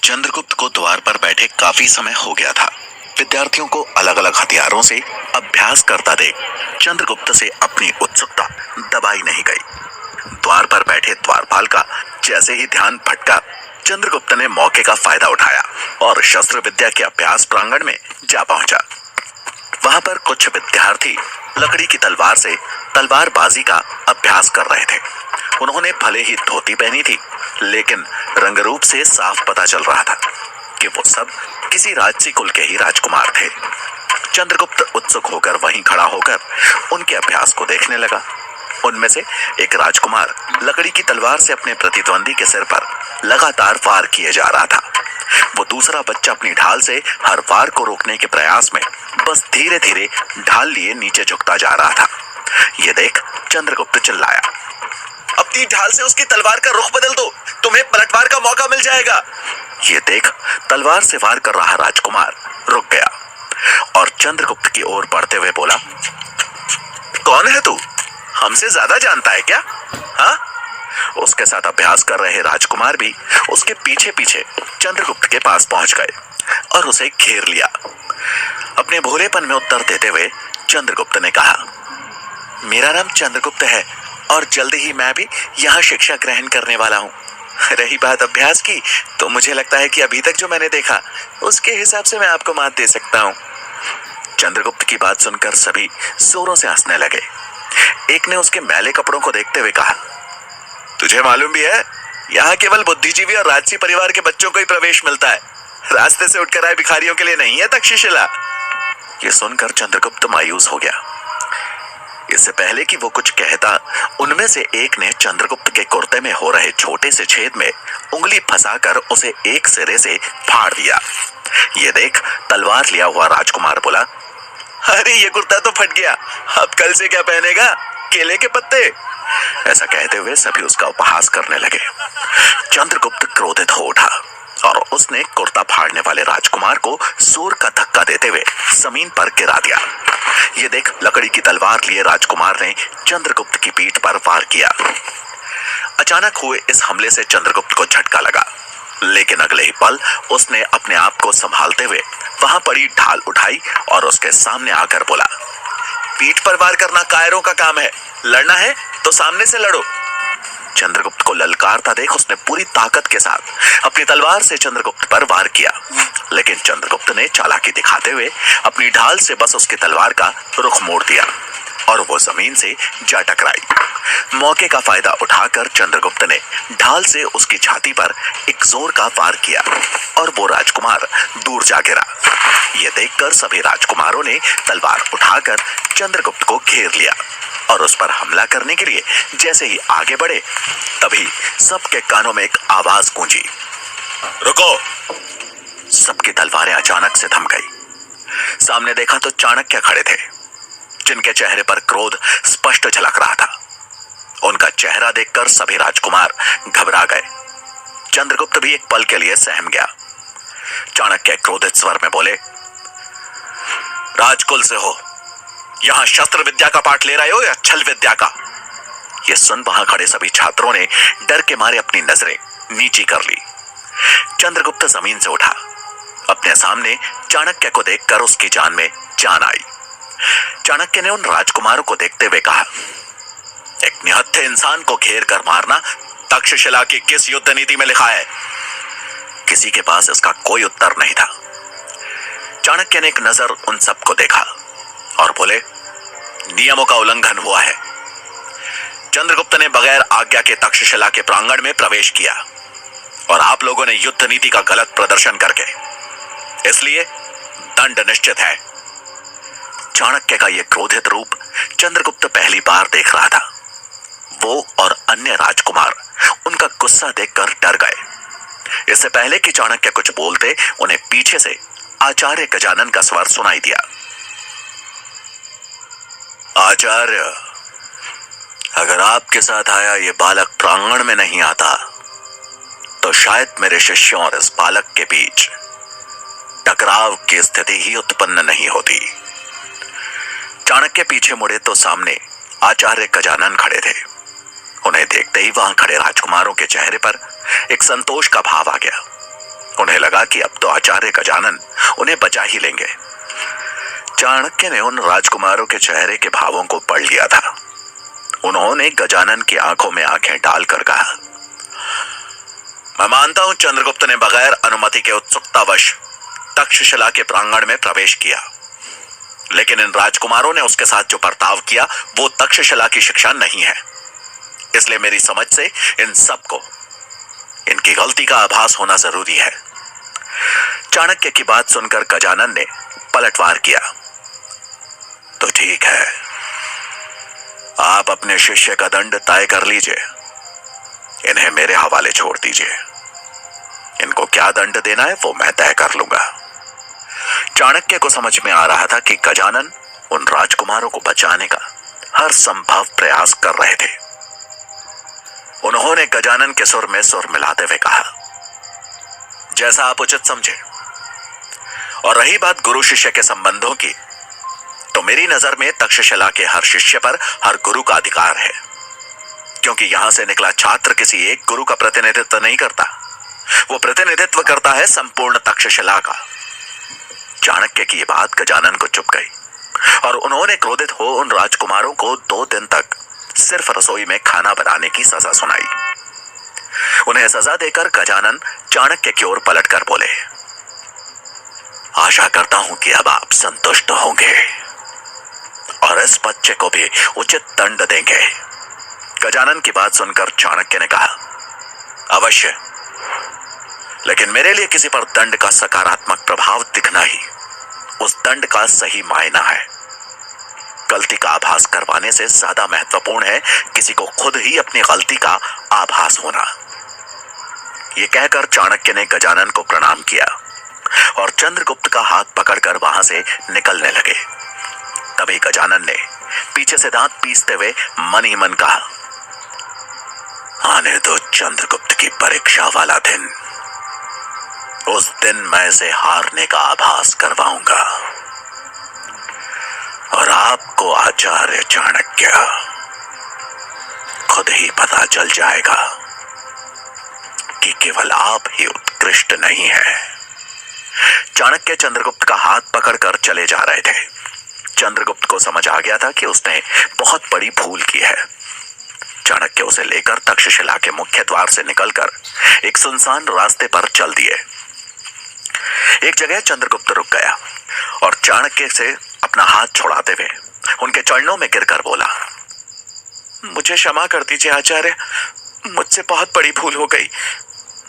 चंद्रगुप्त को द्वार पर बैठे काफी समय हो गया था। विद्यार्थियों को अलग अलग हथियारों से अभ्यास करता देख चंद्रगुप्त से अपनी उत्सुकता दबाई नहीं गई। द्वार पर बैठे द्वारपाल का जैसे ही ध्यान भटका, चंद्रगुप्त ने मौके का फायदा उठाया और शस्त्र विद्या के अभ्यास प्रांगण में जा पहुंचा। वहां पर कुछ विद्यार्थी लकड़ी की तलवार से तलवारबाजी का अभ्यास कर रहे थे। उन्होंने भले ही धोती पहनी थी, लेकिन रंग रूप से साफ पता चल रहा था कि वो सब किसी राजसी कुल के ही राजकुमार थे। चंद्रगुप्त उत्सुक होकर वहीं खड़ा होकर उनके अभ्यास को देखने लगा। उनमें से एक राजकुमार लकड़ी की तलवार से अपने प्रतिद्वंदी के सिर पर लगातार वार किए जा रहा था। वो दूसरा बच्चा अपनी ढाल से हर वार को रोकने के प्रयास में बस धीरे धीरे ढाल लिए नीचे झुकता जा रहा था। ये देख चंद्रगुप्त चिल्लाया, अपनी ढाल से उसकी तलवार का रुख बदल दो, तुम्हें पलटवार का मौका मिल जाएगा। ये देख तलवार से वार कर रहा राजकुमार रुक गया और चंद्रगुप्त की ओर बढ़ते हुए बोला, कौन है तू? हमसे ज्यादा जानता है क्या? हाँ? उसके साथ अभ्यास कर रहे राजकुमार भी उसके पीछे पीछे चंद्रगुप्त के पास पहुंच गए और उसे घेर लिया। अपने भोलेपन में उत्तर देते हुए चंद्रगुप्त ने कहा, मेरा नाम चंद्रगुप्त है और जल्द ही मैं भी यहाँ शिक्षा ग्रहण करने वाला हूँ। रही बात अभ्यास की, तो मुझे लगता है कि अभी तक जो मैंने देखा उसके हिसाब से मैं आपको मात दे सकता हूँ। चंद्रगुप्त की बात सुनकर सभी जोरों से हंसने लगे। एक ने उसके मैले कपड़ों को देखते हुए कहा, तुझे मालूम भी है यहाँ केवल बुद्धिजीवी और राजसी परिवार के बच्चों को ही प्रवेश मिलता है, रास्ते से उठकर आए भिखारियों के लिए नहीं है तक्षशिला। ये सुनकर चंद्रगुप्त मायूस हो गया। इससे पहले कि वो कुछ कहता, उनमें से एक ने चंद्रगुप्त के कुर्ते में हो रहे छोटे से छेद में उंगली फंसाकर उसे एक सिरे से फाड़ दिया। ये देख तलवार लिया हुआ राजकुमार बोला, अरे ये कुर्ता तो फट गया, अब कल से क्या पहनेगा? केले के पत्ते। ऐसा कहते हुए सभी उसका उपहास करने लगे। चंद्रगुप्त क्रोधित हो उठा और उसने कुर्ता फाड़ने वाले राजकुमार को जोर का धक्का देते हुए जमीन पर गिरा दिया। ये देख लकड़ी की तलवार लिए राजकुमार ने चंद्रगुप्त की पीठ पर वार किया। अचानक हुए इस हमले से चंद्रगुप्त को झटका लगा, लेकिन अगले ही पल उसने अपने आप को संभालते हुए वहां पड़ी ढाल उठाई और उसके सामने आकर बोला, पीठ पर वार करना कायरों का काम है, लड़ना है तो सामने से लड़ो। चंद्रगुप्त को ललकारता देख उसने पूरी ताकत के साथ अपनी तलवार से चंद्रगुप्त पर वार किया, लेकिन चंद्रगुप्त ने चालाकी दिखाते हुए अपनी ढाल से बस उसकी तलवार का रुख मोड़ दिया और वो जमीन से जा टकराई। मौके का फायदा उठाकर चंद्रगुप्त ने ढाल से उसकी छाती पर एक जोर का वार किया और वो राजकुमार दूर जा गिरा। ये देखकर सभी राजकुमारों ने तलवार उठाकर चंद्रगुप्त को घेर लिया और उस पर हमला करने के लिए जैसे ही आगे बढ़े, तभी सबके कानों में एक आवाज गूंजी, रुको। सबकी तलवारें अचानक से थम गई। सामने देखा तो चाणक्य खड़े थे, जिनके चेहरे पर क्रोध स्पष्ट झलक रहा था। उनका चेहरा देखकर सभी राजकुमार घबरा गए। चंद्रगुप्त भी एक पल के लिए सहम गया। चाणक्य क्रोधित स्वर में बोले, राजकुल से हो, यहां शस्त्र विद्या का पाठ ले रहे हो या छल विद्या का? यह सुन वहां खड़े सभी छात्रों ने डर के मारे अपनी नजरें नीची कर ली। चंद्रगुप्त जमीन से उठा। अपने सामने चाणक्य को देखकर उसकी जान में जान आई। चाणक्य ने उन राजकुमारों को देखते हुए कहा, एक निहत्थे इंसान को घेर कर मारना तक्षशिला की किस युद्ध नीति में लिखा है? किसी के पास इसका कोई उत्तर नहीं था। चाणक्य ने एक नजर उन सबको देखा और बोले, नियमों का उल्लंघन हुआ है। चंद्रगुप्त ने बगैर आज्ञा के तक्षशिला के प्रांगण में प्रवेश किया और आप लोगों ने युद्ध नीति का गलत प्रदर्शन करके, इसलिए दंड निश्चित है। चाणक्य का यह क्रोधित रूप चंद्रगुप्त पहली बार देख रहा था। वो और अन्य राजकुमार उनका गुस्सा देखकर डर गए। इससे पहले कि चाणक्य कुछ बोलते, उन्हें पीछे से आचार्य गजानन का स्वर सुनाई दिया, आचार्य, अगर आपके साथ आया ये बालक प्रांगण में नहीं आता तो शायद मेरे शिष्यों और इस बालक के बीच टकराव की स्थिति ही उत्पन्न नहीं होती। चाणक्य पीछे मुड़े तो सामने आचार्य गजानन खड़े थे। उन्हें देखते ही वहां खड़े राजकुमारों के चेहरे पर एक संतोष का भाव आ गया। उन्हें लगा कि अब तो आचार्य गजानन उन्हें बचा ही लेंगे। चाणक्य ने उन राजकुमारों के चेहरे के भावों को पढ़ लिया था। उन्होंने गजानन की आंखों में आंखें डालकर कहा, मैं मानता हूं चंद्रगुप्त ने बगैर अनुमति के उत्सुकतावश तक्षशिला के प्रांगण में प्रवेश किया, लेकिन इन राजकुमारों ने उसके साथ जो बर्ताव किया वो तक्षशिला की शिक्षा नहीं है। इसलिए मेरी समझ से इन सबको इनकी गलती का आभास होना जरूरी है। चाणक्य की बात सुनकर गजानन ने पलटवार किया, तो ठीक है, आप अपने शिष्य का दंड तय कर लीजिए, इन्हें मेरे हवाले छोड़ दीजिए। इनको क्या दंड देना है वो मैं तय कर लूंगा। चाणक्य को समझ में आ रहा था कि गजानन उन राजकुमारों को बचाने का हर संभव प्रयास कर रहे थे। उन्होंने गजानन के सुर में सुर मिलाते हुए कहा, जैसा आप उचित समझे। और रही बात गुरु शिष्य के संबंधों की, तो मेरी नजर में तक्षशिला के हर शिष्य पर हर गुरु का अधिकार है, क्योंकि यहां से निकला छात्र किसी एक गुरु का प्रतिनिधित्व नहीं करता, वो प्रतिनिधित्व करता है संपूर्ण तक्षशिला का। चाणक्य की ये बात गजानन को चुप गई और उन्होंने क्रोधित हो उन राजकुमारों को 2 दिन तक सिर्फ रसोई में खाना बनाने की सजा सुनाई। उन्हें सजा देकर गजानन चाणक्य की ओर पलटकर बोले, आशा करता हूं कि अब आप संतुष्ट होंगे और इस बच्चे को भी उचित दंड देंगे। गजानन की बात सुनकर चाणक्य ने कहा, अवश्य, लेकिन मेरे लिए किसी पर दंड का सकारात्मक प्रभाव दिखना ही उस दंड का सही मायना है। गलती का आभास करवाने से ज्यादा महत्वपूर्ण है किसी को खुद ही अपनी गलती का आभास होना। यह कहकर चाणक्य ने गजानन को प्रणाम किया और चंद्रगुप्त का हाथ पकड़कर वहां से निकलने लगे। तभी गजानन ने पीछे से दांत पीसते हुए मन ही मन कहा, आने दो चंद्रगुप्त की परीक्षा वाला दिन। उस दिन मैं इसे हारने का आभास करवाऊंगा और आपको आचार्य चाणक्य खुद ही पता चल जाएगा कि केवल आप ही उत्कृष्ट नहीं है। चाणक्य चंद्रगुप्त का हाथ पकड़कर चले जा रहे थे। चंद्रगुप्त को समझ आ गया था कि उसने बहुत बड़ी भूल की है। चाणक्य उसे लेकर तक्षशिला के मुख्य द्वार से निकलकर एक सुनसान रास्ते पर चल दिए। एक जगह चंद्रगुप्त रुक गया और चाणक्य से अपना हाथ छुड़ाते हुए उनके चरणों में गिरकर बोला, मुझे क्षमा कर दीजिए आचार्य, मुझसे बहुत बड़ी भूल हो गई।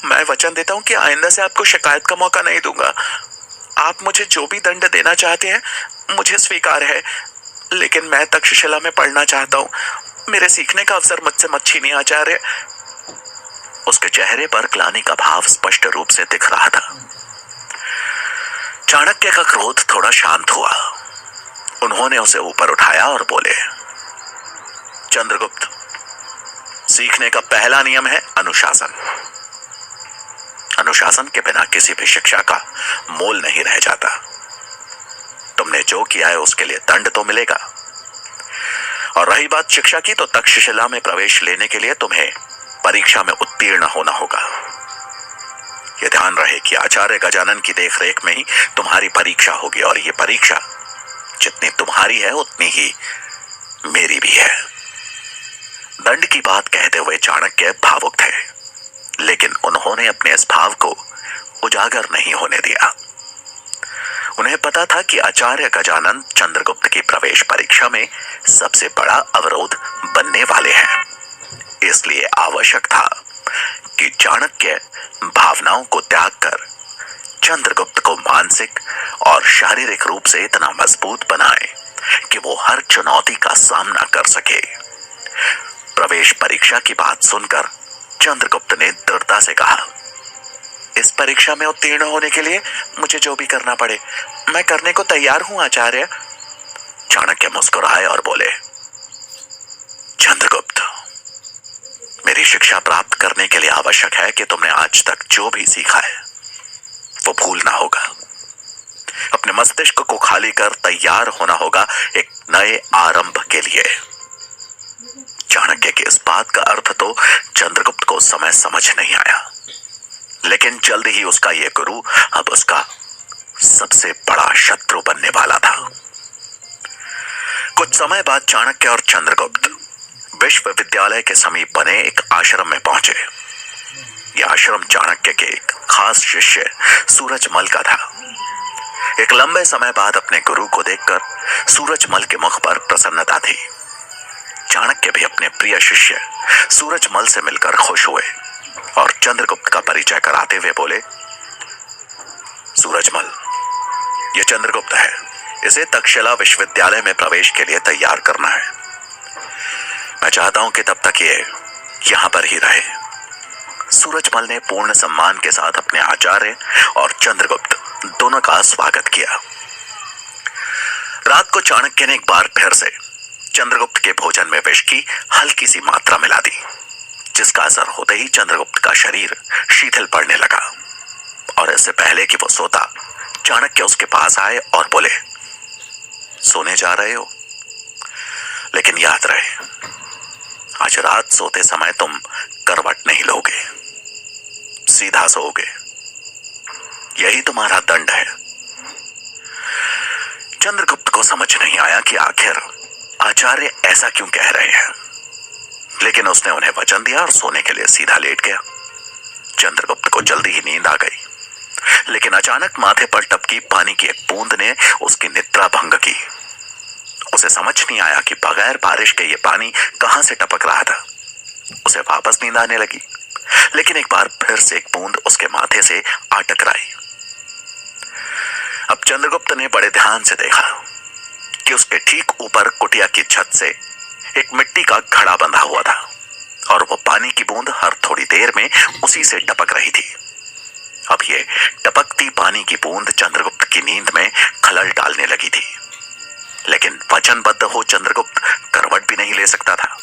मैं वचन देता हूं कि आइंदा से आपको शिकायत का मौका नहीं दूंगा। आप मुझे जो भी दंड देना चाहते हैं मुझे स्वीकार है, लेकिन मैं तक्षशिला में पढ़ना चाहता हूं। मेरे सीखने का अवसर मुझसे मत छीनिए आचार्य। उसके चेहरे पर ग्लानि का भाव स्पष्ट रूप से दिख रहा था। चाणक्य का क्रोध थोड़ा शांत हुआ। उन्होंने उसे ऊपर उठाया और बोले, चंद्रगुप्त, सीखने का पहला नियम है अनुशासन। अनुशासन के बिना किसी भी शिक्षा का मोल नहीं रह जाता। तुमने जो किया है उसके लिए दंड तो मिलेगा। और रही बात शिक्षा की, तो तक्षशिला में प्रवेश लेने के लिए तुम्हें परीक्षा में उत्तीर्ण होना होगा। यह ध्यान रहे कि आचार्य गजानन की देखरेख में ही तुम्हारी परीक्षा होगी और यह परीक्षा जितनी तुम्हारी है उतनी ही मेरी भी है। दंड की बात कहते हुए चाणक्य भावुक थे, लेकिन उन्होंने अपने इस भाव को उजागर नहीं होने दिया। उन्हें पता था कि आचार्य गजानन चंद्रगुप्त की प्रवेश परीक्षा में सबसे बड़ा अवरोध बनने वाले हैं। इसलिए आवश्यक था कि चाणक्य भावनाओं को त्याग कर चंद्रगुप्त को मानसिक और शारीरिक रूप से इतना मजबूत बनाए कि वो हर चुनौती का सामना कर सके। प्रवेश परीक्षा की बात सुनकर चंद्रगुप्त ने दृढ़ता से कहा, इस परीक्षा में उत्तीर्ण होने के लिए मुझे जो भी करना पड़े मैं करने को तैयार हूं आचार्य। चाणक्य मुस्कुराए और बोले, चंद्रगुप्त, मेरी शिक्षा प्राप्त करने के लिए आवश्यक है कि तुमने आज तक जो भी सीखा है वो भूलना होगा। अपने मस्तिष्क को खाली कर तैयार होना होगा एक नए आरंभ के लिए। चाणक्य की इस बात का अर्थ तो चंद्रगुप्त को उस समय समझ नहीं आया, लेकिन जल्द ही उसका यह गुरु अब उसका सबसे बड़ा शत्रु बनने वाला था। कुछ समय बाद चाणक्य और चंद्रगुप्त विश्वविद्यालय के समीप बने एक आश्रम में पहुंचे। यह आश्रम चाणक्य के एक खास शिष्य सूरजमल का था। एक लंबे समय बाद अपने गुरु को देखकर सूरजमल के मुख पर प्रसन्नता थी। चाणक्य भी अपने प्रिय शिष्य सूरजमल से मिलकर खुश हुए और चंद्रगुप्त का परिचय कराते हुए बोले, सूरजमल, यह चंद्रगुप्त है। इसे तक्षशिला विश्वविद्यालय में प्रवेश के लिए तैयार करना है। मैं चाहता हूं कि तब तक ये यहां पर ही रहे। सूरजमल ने पूर्ण सम्मान के साथ अपने आचार्य और चंद्रगुप्त दोनों का स्वागत किया। रात को चाणक्य ने एक बार फिर से चंद्रगुप्त के भोजन में विष की हल्की सी मात्रा मिला दी, जिसका असर होते ही चंद्रगुप्त का शरीर शिथिल पड़ने लगा। और इससे पहले कि वो सोता, चाणक्य उसके पास आए और बोले, सोने जा रहे हो? लेकिन याद रहे, आज रात सोते समय तुम करवट नहीं लोगे, सीधा सोओगे। यही तुम्हारा दंड है। चंद्रगुप्त को समझ नहीं आया कि आखिर आचार्य ऐसा क्यों कह रहे हैं, लेकिन उसने उन्हें वचन दिया और सोने के लिए सीधा लेट गया। चंद्रगुप्त को जल्दी ही नींद आ गई, लेकिन अचानक माथे पर टपकी पानी की एक बूंद ने उसकी निद्रा भंग की। उसे समझ नहीं आया कि बगैर बारिश के ये पानी कहां से टपक रहा था। उसे वापस नींद आने लगी, लेकिन एक बार फिर से एक बूंद उसके माथे से आ टकराई। अब चंद्रगुप्त ने बड़े ध्यान से देखा कि उसके ठीक ऊपर कुटिया की छत से एक मिट्टी का घड़ा बंधा हुआ था और वो पानी की बूंद हर थोड़ी देर में उसी से टपक रही थी। अब ये टपकती पानी की बूंद चंद्रगुप्त की नींद में खलल डालने लगी थी, लेकिन वचनबद्ध हो चंद्रगुप्त करवट भी नहीं ले सकता था।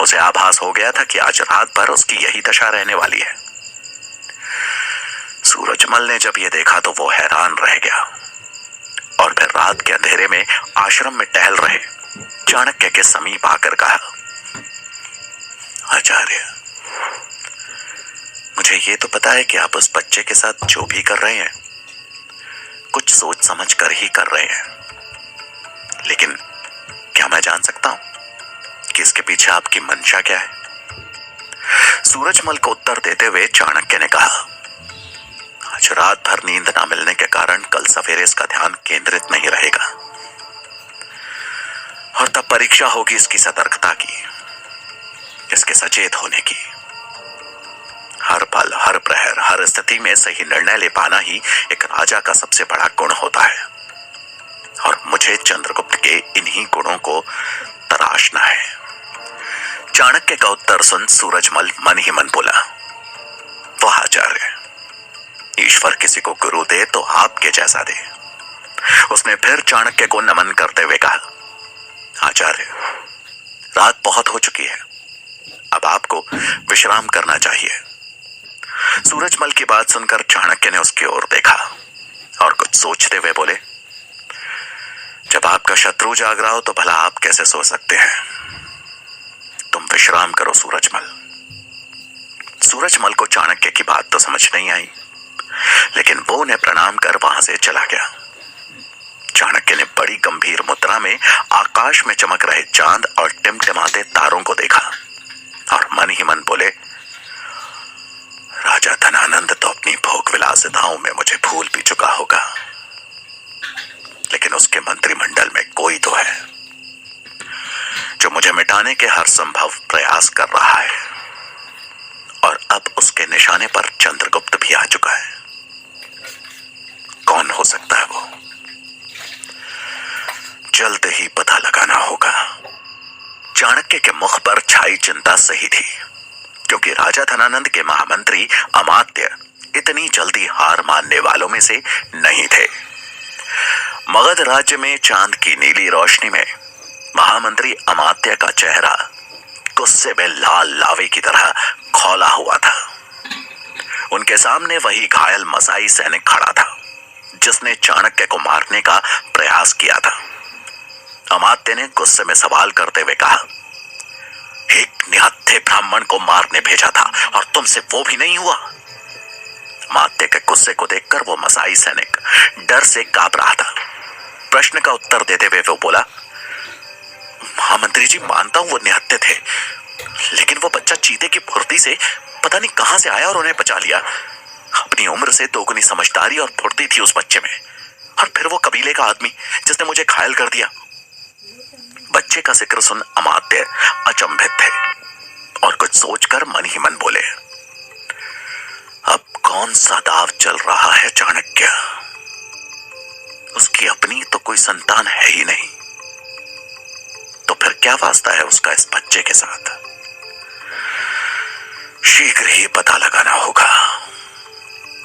उसे आभास हो गया था कि आज रात भर उसकी यही दशा रहने वाली है। सूरजमल ने जब यह देखा तो वो हैरान रह गया और फिर रात के अंधेरे में आश्रम में टहल रहे चाणक्य के समीप आकर कहा, आचार्य, मुझे ये तो पता है कि आप उस बच्चे के साथ जो भी कर रहे हैं कुछ सोच समझ कर ही कर रहे हैं, लेकिन क्या मैं जान सकता हूं कि इसके पीछे आपकी मंशा क्या है? सूरजमल को उत्तर देते हुए चाणक्य ने कहा, आज रात भर नींद ना मिलने के कारण कल सवेरे इसका ध्यान केंद्रित नहीं रहेगा और तब परीक्षा होगी इसकी सतर्कता की, इसके सचेत होने की। हर पल, हर प्रहर, हर स्थिति में सही निर्णय ले पाना ही एक राजा का सबसे बड़ा गुण होता है और मुझे चंद्रगुप्त के इन्हीं गुणों को तराशना है। चाणक्य का उत्तर सुन सूरजमल मन ही मन बोला, वाह आचार्य, ईश्वर किसी को गुरु दे तो आपके जैसा दे। उसने फिर चाणक्य को नमन करते हुए कहा, आचार्य, रात बहुत हो चुकी है, अब आपको विश्राम करना चाहिए। सूरजमल की बात सुनकर चाणक्य ने उसकी ओर देखा और कुछ सोचते हुए बोले, जब आपका शत्रु जाग रहा हो तो भला आप कैसे सो सकते हैं? तुम विश्राम करो सूरजमल। सूरजमल को चाणक्य की बात तो समझ नहीं आई, लेकिन वो उन्हें प्रणाम कर वहां से चला गया। चाणक्य ने बड़ी गंभीर मुद्रा में आकाश में चमक रहे चांद और टिमटिमाते तारों को देखा और मन ही मन बोले, राजा धनानंद तो अपनी भोग विलासिताओं में मुझे भूल भी चुका होगा, लेकिन उसके मंत्रिमंडल में कोई तो है जो मुझे मिटाने के हर संभव प्रयास कर रहा है और अब उसके निशाने पर चंद्रगुप्त भी आ चुका है। कौन हो सकता है वो? जल्द ही पता लगाना होगा। चाणक्य के मुख पर छाई चिंता सही थी, क्योंकि राजा धनानंद के महामंत्री अमात्य इतनी जल्दी हार मानने वालों में से नहीं थे। मगध राज्य में चांद की नीली रोशनी में महामंत्री अमात्य का चेहरा गुस्से में लाल लावे की तरह खौला हुआ था। उनके सामने वही घायल मसाई सैनिक खड़ा था जिसने चाणक्य को मारने का प्रयास किया था। अमात्य ने गुस्से में सवाल करते हुए कहा, एक निहत्थे ब्राह्मण को मारने भेजा था और तुमसे वो भी नहीं हुआ? अमात्य के गुस्से को देखकर वो मसाई सैनिक डर से कांप रहा था। प्रश्न का उत्तर देते हुए वो बोला, महामंत्री जी, मानता हूं वो निहत्थे थे, लेकिन वो बच्चा चीते की फुर्ती से पता नहीं कहां से आया और उन्हें बचा लिया। अपनी उम्र से दोगुनी समझदारी और फुर्ती थी उस बच्चे में, और फिर वो कबीले का आदमी जिसने मुझे घायल कर दिया। बच्चे का जिक्र सुन अमात्य अचंभित थे और कुछ सोचकर मन ही मन बोले, अब कौन सा दाव चल रहा है चाणक्य? उसकी अपनी तो कोई संतान है ही नहीं, तो फिर क्या वास्ता है उसका इस बच्चे के साथ? शीघ्र ही पता लगाना होगा।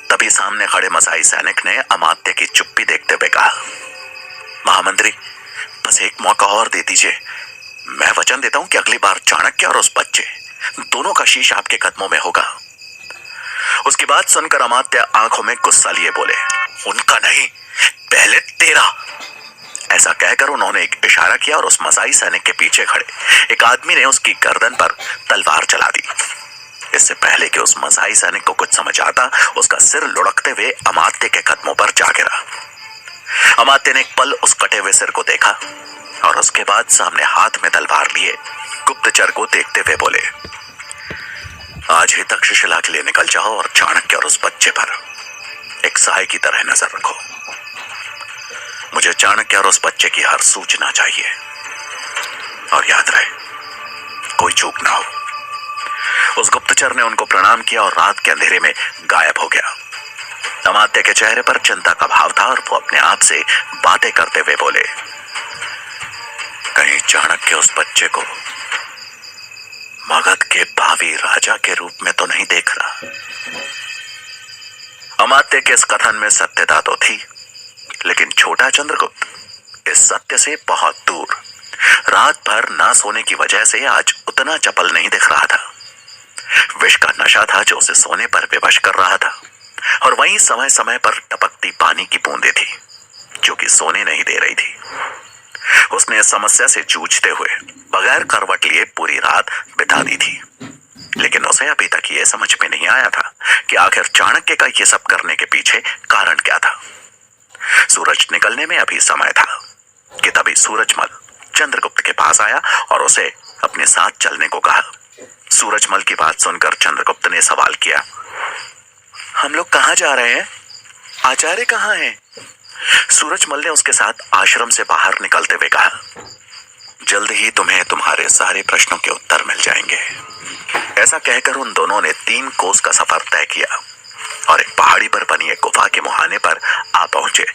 तभी सामने खड़े मसाई सैनिक ने अमात्य की चुप्पी देखते हुए कहा, महामंत्री, बस एक मौका और दे दीजिए। मैं वचन देता हूं कि अगली बार चाणक्य और उस बच्चे दोनों का शीश आपके कदमों में होगा। उसकी बात सुनकर अमात्य आंखों में गुस्सा लिए बोले, उनका नहीं, पहले तेरा। ऐसा कहकर उन्होंने एक इशारा किया और उस मसाई सैनिक के पीछे खड़े एक आदमी ने उसकी गर्दन पर तलवार चला दी। इससे पहले कि उस मसाई सैनिक को कुछ समझ आता, उसका सिर लुढ़कते हुए अमात्य के कदमों पर जा गिरा। अमात्य ने एक पल उस कटे हुए सिर को देखा और उसके बाद सामने हाथ में तलवार लिए गुप्तचर को देखते हुए बोले, आज ही तक्षशिला के लिए निकल जाओ और चाणक्य और उस बच्चे पर एक साए की तरह नजर रखो। मुझे चाणक्य और उस बच्चे की हर सूचना चाहिए, और याद रहे कोई चूक ना हो। उस गुप्तचर ने उनको प्रणाम किया और रात के अंधेरे में गायब हो गया। अमात्य के चेहरे पर चिंता का भाव था और वो अपने आप से बातें करते हुए बोले, कहीं चाणक्य उस बच्चे को मगध के भावी राजा के रूप में तो नहीं देख रहा। अमात्य के इस कथन में सत्यता तो थी, लेकिन छोटा चंद्रगुप्त इस सत्य से बहुत दूर। रात भर ना सोने की वजह से आज उतना चपल नहीं दिख रहा था। विष का नशा था जो उसे सोने पर विवश कर रहा था, और वहीं समय समय पर टपकती पानी की बूंदें थी जो कि सोने नहीं दे रही थी। उसने इस समस्या से जूझते हुए बगैर करवट लिए पूरी रात बिता दी थी, लेकिन उसे अभी तक यह समझ में नहीं आया था कि आखिर चाणक्य का यह सब करने के पीछे कारण क्या था। सूरज निकलने में अभी समय था कि तभी सूरजमल चंद्रगुप्त के पास आया और उसे अपने साथ चलने को कहा। सूरजमल की बात सुनकर चंद्रगुप्त ने सवाल किया, हम लोग कहां जा रहे हैं? आचार्य कहां हैं? सूरजमल ने उसके साथ आश्रम से बाहर निकलते हुए कहा, जल्द ही तुम्हें तुम्हारे सारे प्रश्नों के उत्तर मिल जाएंगे। ऐसा कहकर उन दोनों ने 3 कोस का सफर तय किया और एक पहाड़ी पर बनी एक गुफा के मुहाने पर आ पहुंचे।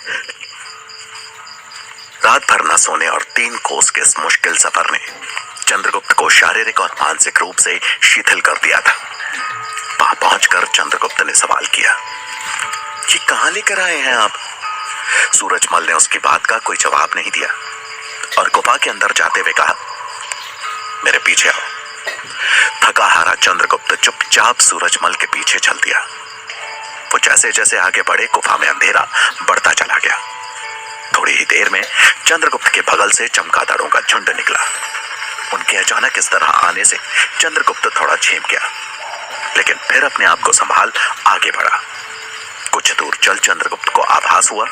रात भर न सोने और 3 कोस के इस मुश्किल सफर ने चंद्रगुप्त को शारीरिक और मानसिक रूप से शिथिल कर दिया था। वहां पहुंचकर चंद्रगुप्त ने सवाल किया, ये कहां लेकर आए हैं आप? सूरजमल ने उसकी बात का कोई जवाब नहीं दिया और गुफा के अंदर जाते हुए कहा, मेरे पीछे आओ। थका हारा चंद्रगुप्त चुपचाप सूरजमल के पीछे चल दिया। वो जैसे जैसे आगे बढ़े गुफा में अंधेरा बढ़ता चला गया। थोड़ी ही देर में चंद्रगुप्त के बगल से चमगादड़ों का झुंड निकला। उनके अचानक इस तरह आने से चंद्रगुप्त थोड़ा झेम गया, लेकिन फिर अपने आप को संभाल आगे बढ़ा। कुछ दूर चल चंद्रगुप्त को आभास हुआ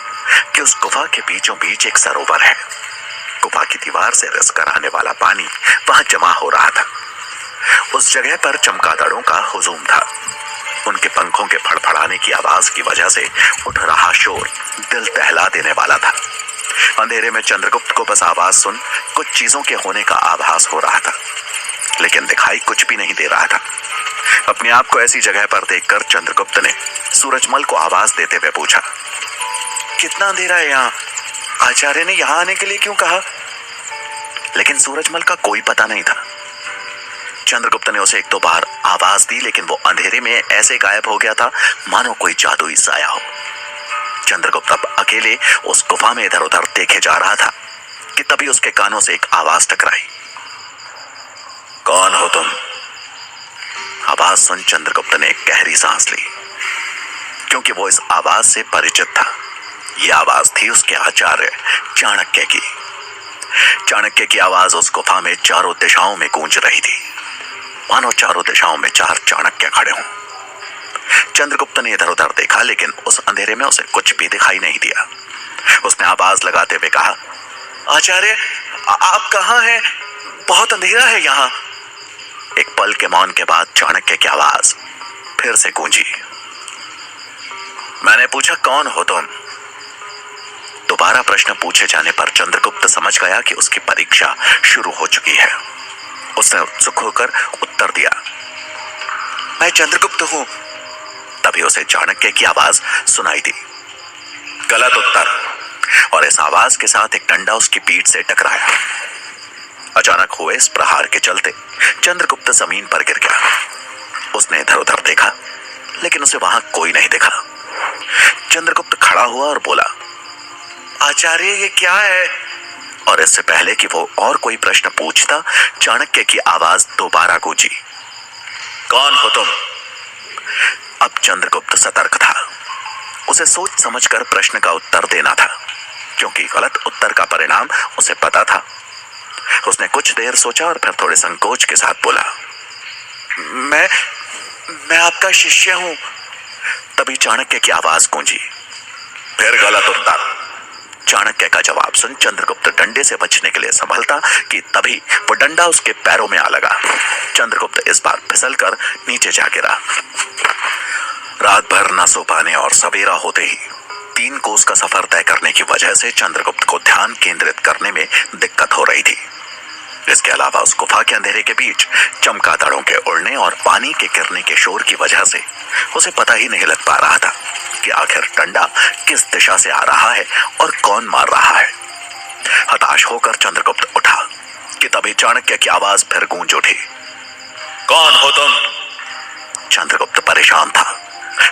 कि उस गुफा के बीचों बीच एक सरोवर है। गुफा की दीवार से रिस कर आने वाला पानी वहां जमा हो रहा था। उस जगह पर चमगादड़ों का हुजूम था। उनके पंखों के फड़फड़ाने की आवाज की वजह से उठ रहा शोर दिल दहला देने वाला था। अंधेरे में चंद्रगुप्त को बस आवाज सुन कुछ चीजों के होने का आभास हो रहा था, लेकिन दिखाई कुछ भी नहीं दे रहा था। अपने आप को ऐसी जगह पर देखकर चंद्रगुप्त ने सूरजमल को आवाज देते हुए पूछा, कितना अंधेरा है यहाँ? आचार्य ने यहाँ आने के लिए क्यों कहा? लेकिन सूरजमल का कोई पता नहीं था। चंद्रगुप्त ने उसे 1-2 बार आवाज दी, लेकिन वो अंधेरे में ऐसे गायब हो गया था मानो कोई जादुई साया हो। चंद्रगुप्त अब अकेले उस गुफा में इधर उधर देखे जा रहा था कि तभी उसके कानों से एक आवाज टकराई, कौन हो तुम? आवाज सुन चंद्रगुप्त ने एक गहरी सांस ली, क्योंकि वो इस आवाज से परिचित था। यह आवाज थी उसके आचार्य चाणक्य की। चाणक्य की आवाज उस गुफा में चारों दिशाओं में गूंज रही थी, मानो चारों दिशाओं में 4 चाणक्य खड़े हों। चंद्रगुप्त ने इधर उधर देखा, लेकिन उस अंधेरे में उसे कुछ भी दिखाई नहीं दिया। उसने आवाज लगाते हुए कहा, आचार्य आप कहाँ हैं? बहुत अंधेरा है यहाँ। एक पल के मौन के बाद चाणक्य की आवाज फिर से गूंजी। मैंने पूछा, कौन हो तुम? दोबारा प्रश्न पूछे जाने पर चंद्रगुप्त समझ गया कि उसकी परीक्षा शुरू हो चुकी है। उसने उत्सुक होकर उत्तर दिया, मैं चंद्रगुप्त हूं। तभी उसे चाणक्य की आवाज सुनाई दी, गलत उत्तर। और इस आवाज के साथ एक डंडा उसकी पीठ से टकराया। अचानक हुए इस प्रहार के चलते चंद्रगुप्त जमीन पर गिर गया। उसने इधर उधर देखा, लेकिन उसे वहां कोई नहीं दिखा। चंद्रगुप्त खड़ा हुआ और बोला, आचार्य ये क्या है? और इससे पहले कि वो और कोई प्रश्न पूछता, चाणक्य की आवाज दोबारा गूंजी, कौन हो तुम? अब चंद्रगुप्त सतर्क था। उसे सोच समझकर प्रश्न का उत्तर देना था, क्योंकि गलत उत्तर का परिणाम उसे पता था। उसने कुछ देर सोचा और फिर थोड़े संकोच के साथ बोला, मैं आपका शिष्य हूं। तभी चाणक्य की आवाज गूंजी, फिर गलत उत्तर। चाणक्य का जवाब सुन चंद्रगुप्त डंडे से बचने के लिए संभलता कि तभी वो डंडा उसके पैरों में आ लगा। चंद्रगुप्त इस बार फिसलकर नीचे जा गिरा। रात भर न सो पाने और सवेरा होते ही 3 कोस का सफर तय करने की वजह से चंद्रगुप्त को ध्यान केंद्रित करने में दिक्कत हो रही थी। इसके अलावा उस गुफा के अंधेरे के बीच चमगादड़ों के उड़ने और पानी के गिरने के शोर की वजह से उसे पता ही नहीं लग पा रहा था कि आखिर डंडा किस दिशा से आ रहा है और कौन मार रहा है। हताश होकर चंद्रगुप्त उठा कि तभी चाणक्य की आवाज फिर गूंज उठी, कौन हो तुम? चंद्रगुप्त परेशान था।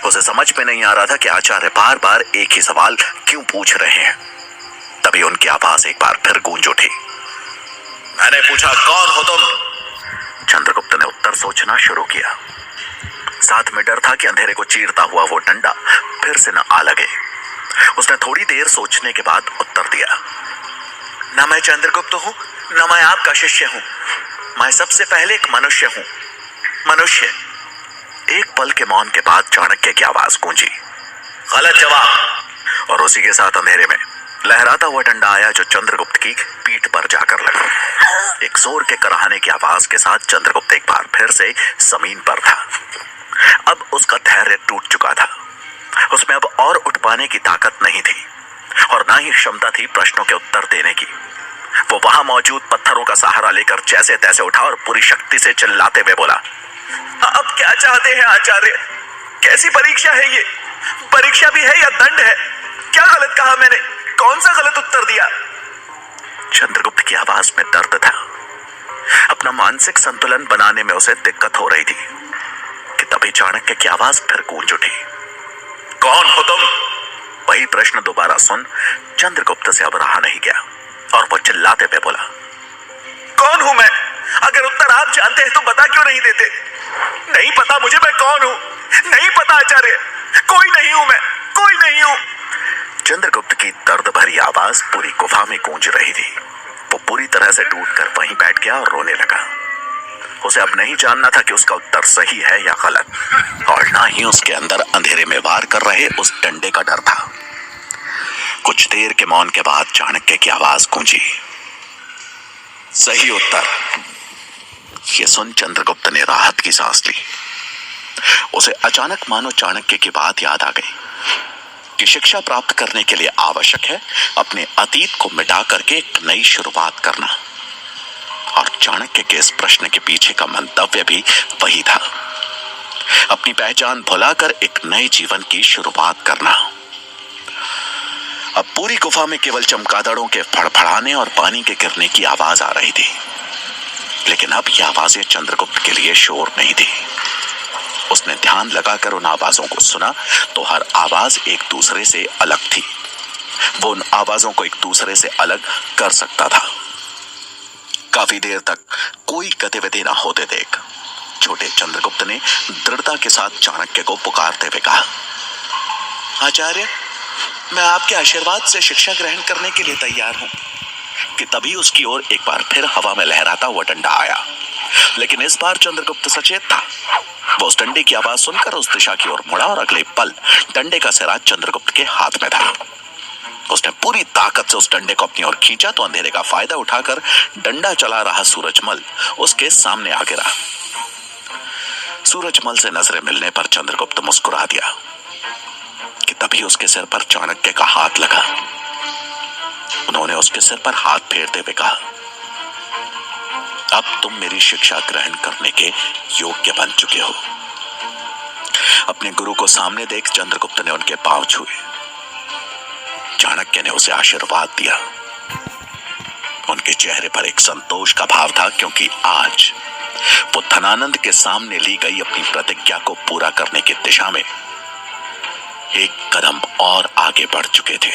उसे समझ में नहीं आ रहा था कि आचार्य बार बार एक ही सवाल क्यों पूछ रहे हैं। तभी उनकी आवाज एक बार फिर गूंज उठी, मैंने पूछा, कौन हो तुम? चंद्रगुप्त ने उत्तर सोचना शुरू किया। साथ में डर था कि अंधेरे को चीरता हुआ वो डंडा फिर से न आ लगे। उसने थोड़ी देर सोचने के बाद उत्तर दिया, न मैं चंद्रगुप्त हूं, न मैं आपका शिष्य हूं। मैं सबसे पहले एक मनुष्य हूं। मनुष्य। एक पल के मौन के बाद चाणक्य की आवाज गूंजी, गलत जवाब। और उसी के साथ अंधेरे में लहराता हुआ डंडा आया जो चंद्रगुप्त की पीठ पर जाकर लगा। एक जोर के कराहने की आवाज के साथ चंद्रगुप्त एक बार फिर से जमीन पर था। अब उसका धैर्य टूट चुका था। उसमें अब और उठ पाने की ताकत नहीं थी और ना ही क्षमता थी प्रश्नों के उत्तर देने की। वो वहां मौजूद पत्थरों का सहारा लेकर जैसे तैसे उठा और पूरी शक्ति से चिल्लाते हुए बोला, अब क्या चाहते हैं आचार्य? कैसी परीक्षा है ये? परीक्षा भी है या दंड है? क्या गलत कहा मैंने? कौन सा गलत उत्तर दिया? चंद्रगुप्त की आवाज में दर्द था। अपना मानसिक संतुलन बनाने में उसे दिक्कत हो रही थी कि तभी चाणक्य की आवाज फिर गूंज उठी, कौन हो तुम? वही प्रश्न दोबारा सुन चंद्रगुप्त से अब रहा नहीं गया और वो चिल्लाते हुए बोला, कौन हूं मैं? अगर उत्तर आप जानते हैं तो बता क्यों नहीं देते? नहीं पता मुझे मैं कौन हूं। नहीं पता आचार्य, कोई नहीं हूं मैं, कोई नहीं हूं। चंद्रगुप्त की दर्द भरी आवाज पूरी गुफा में गूंज रही थी। वो पूरी तरह से टूटकर वहीं बैठ गया और रोने लगा। उसे अब नहीं जानना था कि उसका उत्तर सही है या गलत, और ना ही उसके अंदर अंधेरे में वार कर रहे उस डंडे का डर था। कुछ देर के मौन के बाद चाणक्य की आवाज गूंजी, सही उत्तर। ये सुन चंद्रगुप्त ने राहत की सांस ली। उसे अचानक मानो चाणक्य की बात याद आ गई कि शिक्षा प्राप्त करने के लिए आवश्यक है अपने अतीत को मिटा करके एक नई शुरुआत करना। और चाणक्य के इस प्रश्न के पीछे का मंतव्य भी वही था, अपनी पहचान भुलाकर एक नए जीवन की शुरुआत करना। अब पूरी गुफा में केवल चमगादड़ों के फड़फड़ाने और पानी के गिरने की आवाज आ रही थी, लेकिन अब यह आवाजें चंद्रगुप्त के लिए शोर नहीं थी। उसने ध्यान लगाकर उन आवाजों को सुना तो हर आवाज एक दूसरे से अलग थी। वो उन आवाजों को एक दूसरे से अलग कर सकता था। काफी देर तक कोई गतिविधि ना होते देख छोटे चंद्रगुप्त ने दृढ़ता के साथ चाणक्य को पुकारते हुए कहा, आचार्य, मैं आपके आशीर्वाद से शिक्षा ग्रहण करने के लिए तैयार हूं। कि तभी उसकी ओर एक बार फिर हवा में लहराता हुआ डंडा आया लेकिन इस बार चंद्रगुप्त सचेत था। वो उस डंडे की आवाज सुनकर उस दिशा की ओर मुड़ा और अगले पल डंडे का सिरा चंद्रगुप्त के हाथ में था। उसने पूरी ताकत से उस डंडे को अपनी ओर खींचा तो अंधेरे का फायदा उठाकर डंडा चला रहा सूरजमल उसके सामने आ गिरा। सूरजमल से नजरें मिलने पर चंद्रगुप्त मुस्कुरा दिया कि तभी उसके सिर पर चाणक्य का हाथ लगा। उन्होंने उसके सिर पर हाथ फेरते हुए कहा, अब तुम मेरी शिक्षा ग्रहण करने के योग्य बन चुके हो। अपने गुरु को सामने देख चंद्रगुप्त ने उनके पांव छुए। चाणक्य ने उसे आशीर्वाद दिया। उनके चेहरे पर एक संतोष का भाव था, क्योंकि आज वो धनानंद के सामने ली गई अपनी प्रतिज्ञा को पूरा करने की दिशा में एक कदम और आगे बढ़ चुके थे।